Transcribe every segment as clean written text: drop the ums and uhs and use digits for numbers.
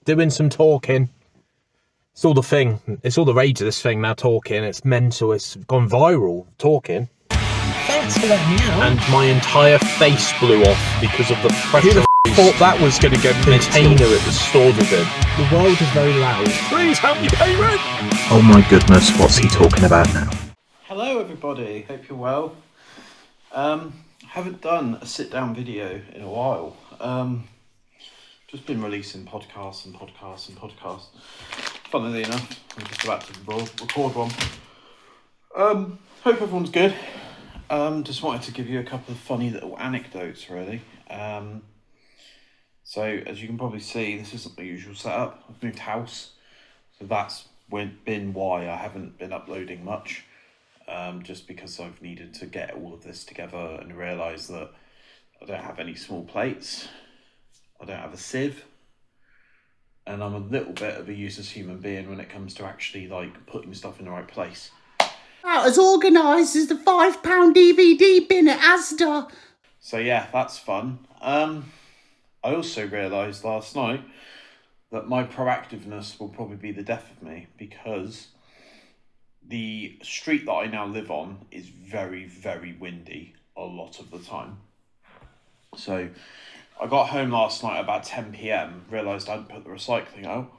doing some talking. It's all the thing. It's all the rage of this thing now, talking. It's mental. It's gone viral, talking. Thanks for letting me out. And my entire face blew off because of the pressure. Who the thought that was going to go container it was stored within? The world is very loud. Please help me pay rent! Oh my goodness, what's he talking about now? Hello everybody, hope you're well. Haven't done a sit-down video in a while. Just been releasing podcasts. Funnily enough, I'm just about to record one. Hope everyone's good. Just wanted to give you a couple of funny little anecdotes, really. So, as you can probably see, this isn't my usual setup. I've moved house, so that's been why I haven't been uploading much. Just because I've needed to get all of this together and realise that I don't have any small plates, I don't have a sieve, and I'm a little bit of a useless human being when it comes to actually like putting stuff in the right place. About as organised as the £5 DVD bin at Asda. So yeah, that's fun. I also realised last night that my proactiveness will probably be the death of me, because the street that I now live on is very, very windy a lot of the time. So I got home last night about 10 p.m, realised I hadn't put the recycling out.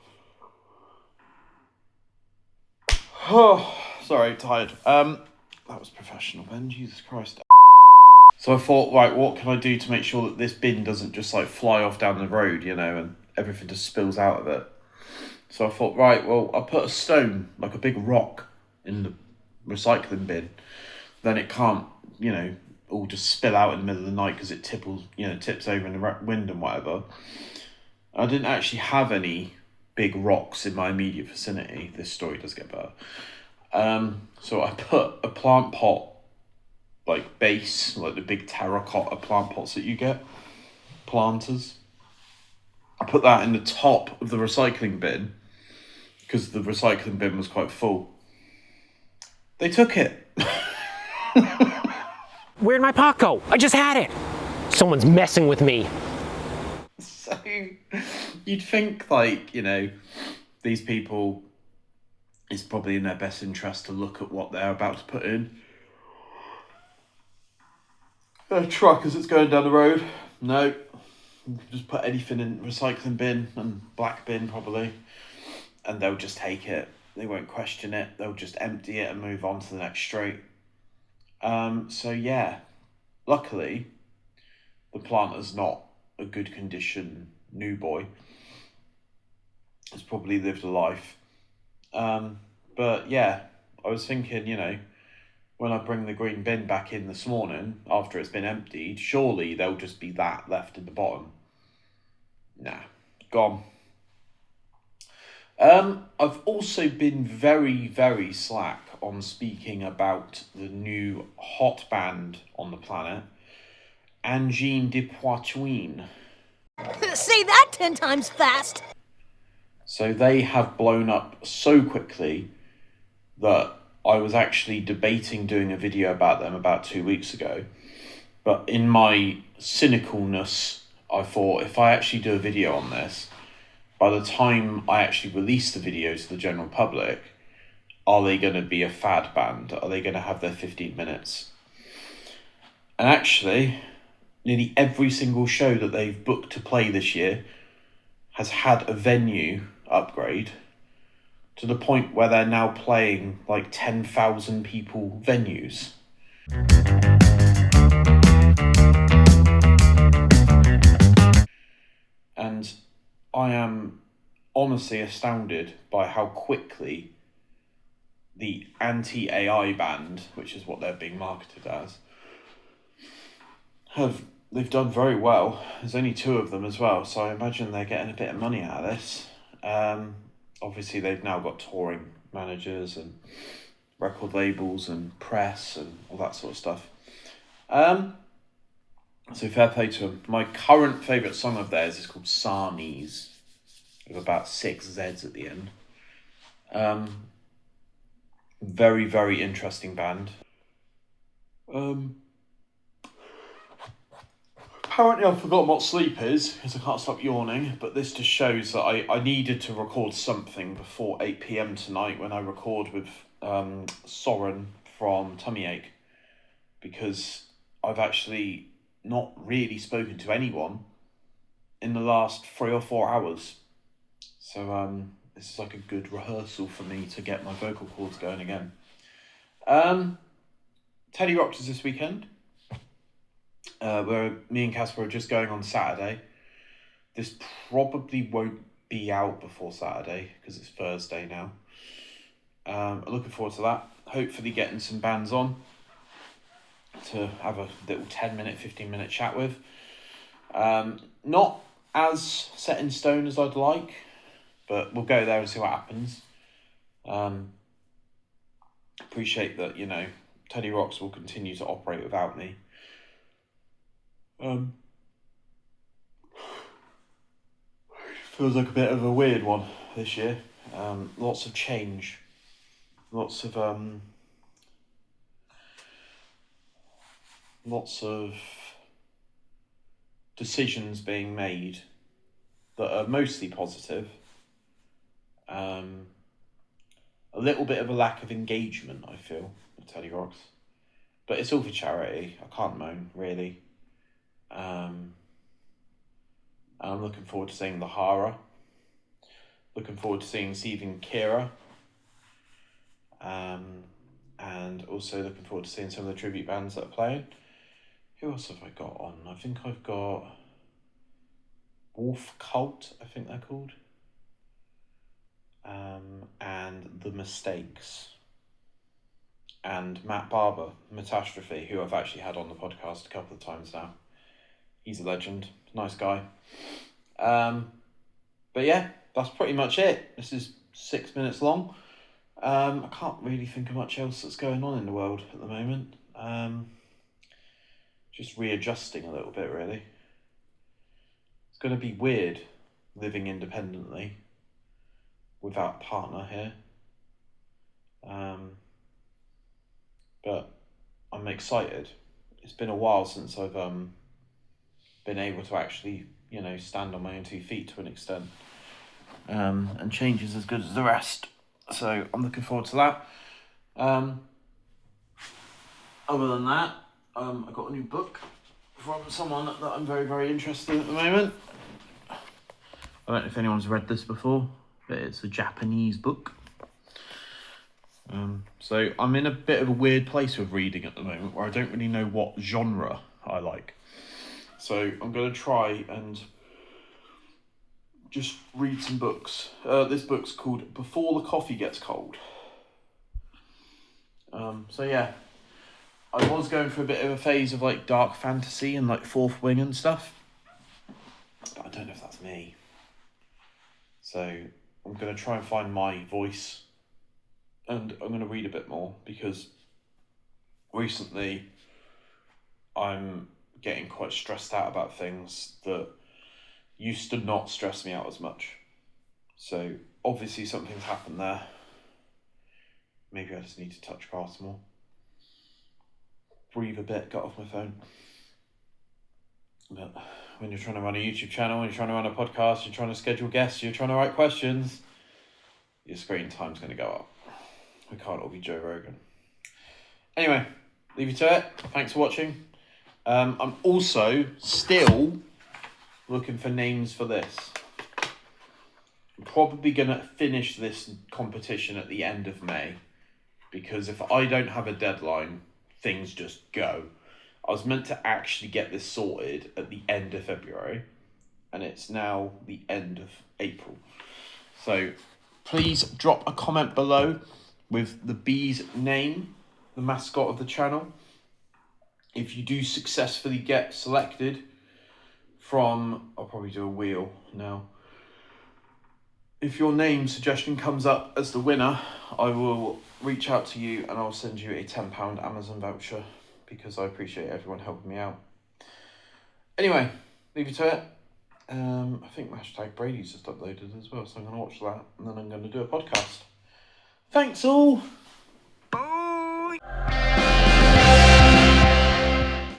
Oh, sorry, tired. That was professional, Ben, Jesus Christ. So I thought, right, what can I do to make sure that this bin doesn't just like fly off down the road, you know, and everything just spills out of it. So I thought, right, well, I'll put a stone, like a big rock, in the recycling bin. Then it can't, you know, all just spill out in the middle of the night because it tips over in the wind and whatever. I didn't actually have any big rocks in my immediate vicinity. This story does get better. So I put a plant pot, like base, like the big terracotta plant pots that you get, planters. I put that in the top of the recycling bin because the recycling bin was quite full. They took it. Where'd my pot go? I just had it. Someone's messing with me. So you'd think, like, you know, these people, it's probably in their best interest to look at what they're about to put in a truck as it's going down the road. No, just put anything in recycling bin and black bin probably, and they'll just take it. They won't question it. They'll just empty it and move on to the next street. So yeah, luckily the planter's not a good condition new boy. It's probably lived a life. But yeah, I was thinking, you know, when I bring the green bin back in this morning after it's been emptied, surely there'll just be that left in the bottom. Nah, gone. I've also been very, very slack on speaking about the new hot band on the planet, Angine de Poitvin. Say that 10 times fast. So they have blown up so quickly that I was actually debating doing a video about them about 2 weeks ago. But in my cynicalness, I thought if I actually do a video on this, by the time I actually release the video to the general public, are they going to be a fad band? Are they going to have their 15 minutes? And actually, nearly every single show that they've booked to play this year has had a venue upgrade to the point where they're now playing like 10,000 people venues. And I am honestly astounded by how quickly the anti-AI band, which is what they're being marketed as, they've done very well. There's only 2 of them as well, so I imagine they're getting a bit of money out of this. Obviously they've now got touring managers and record labels and press and all that sort of stuff. So fair play to them. My current favourite song of theirs is called Sarnies, with about 6 Z's at the end. Very, very interesting band. Apparently I've forgotten what sleep is because I can't stop yawning, but this just shows that I needed to record something before 8 p.m. tonight when I record with Soren from Tummy Ache, because I've actually not really spoken to anyone in the last 3 or 4 hours. So this is like a good rehearsal for me to get my vocal cords going again. Teddy Rocks is this weekend. Where me and Casper are just going on Saturday. This probably won't be out before Saturday because it's Thursday now. I'm looking forward to that. Hopefully getting some bands on to have a little 10-minute, 15-minute chat with. Not as set in stone as I'd like, but we'll go there and see what happens. Appreciate that, you know, Teddy Rocks will continue to operate without me. Feels like a bit of a weird one this year. Lots of change. Lots of decisions being made that are mostly positive. A little bit of a lack of engagement, I feel, with Teddy Rocks. But it's all for charity. I can't moan, really. I'm looking forward to seeing the Hara. Looking forward to seeing Steve and Kira. And also looking forward to seeing some of the tribute bands that are playing. Who else have I got on? I think I've got Wolf Cult, I think they're called. And The Mistakes. And Matt Barber, Metastrophe, who I've actually had on the podcast a couple of times now. He's a legend, nice guy. But yeah, that's pretty much it. This is 6 minutes long. I can't really think of much else that's going on in the world at the moment. Just readjusting a little bit, really. It's going to be weird living independently without a partner here. But I'm excited. It's been a while since I've been able to actually, you know, stand on my own 2 feet to an extent. And change is as good as the rest. So I'm looking forward to that. Other than that, I got a new book from someone that I'm very, very interested in at the moment. I don't know if anyone's read this before, but it's a Japanese book. So I'm in a bit of a weird place with reading at the moment where I don't really know what genre I like. So I'm going to try and just read some books. This book's called Before the Coffee Gets Cold. So yeah, I was going through a bit of a phase of like dark fantasy and like Fourth Wing and stuff. But I don't know if that's me. So I'm going to try and find my voice. And I'm going to read a bit more because recently I'm getting quite stressed out about things that used to not stress me out as much. So obviously something's happened there. Maybe I just need to touch grass more. Breathe a bit, get off my phone. But when you're trying to run a YouTube channel, when you're trying to run a podcast, you're trying to schedule guests, you're trying to write questions, your screen time's going to go up. We can't all be Joe Rogan. Anyway, leave you to it. Thanks for watching. I'm also still looking for names for this. I'm probably going to finish this competition at the end of May, because if I don't have a deadline, things just go. I was meant to actually get this sorted at the end of February, and it's now the end of April. So please drop a comment below with the bee's name, the mascot of the channel. If you do successfully get selected from, I'll probably do a wheel now. If your name suggestion comes up as the winner, I will reach out to you and I'll send you a £10 Amazon voucher because I appreciate everyone helping me out. Anyway, leave you to it. I think hashtag Brady's just uploaded as well, so I'm going to watch that and then I'm going to do a podcast. Thanks all. Bye.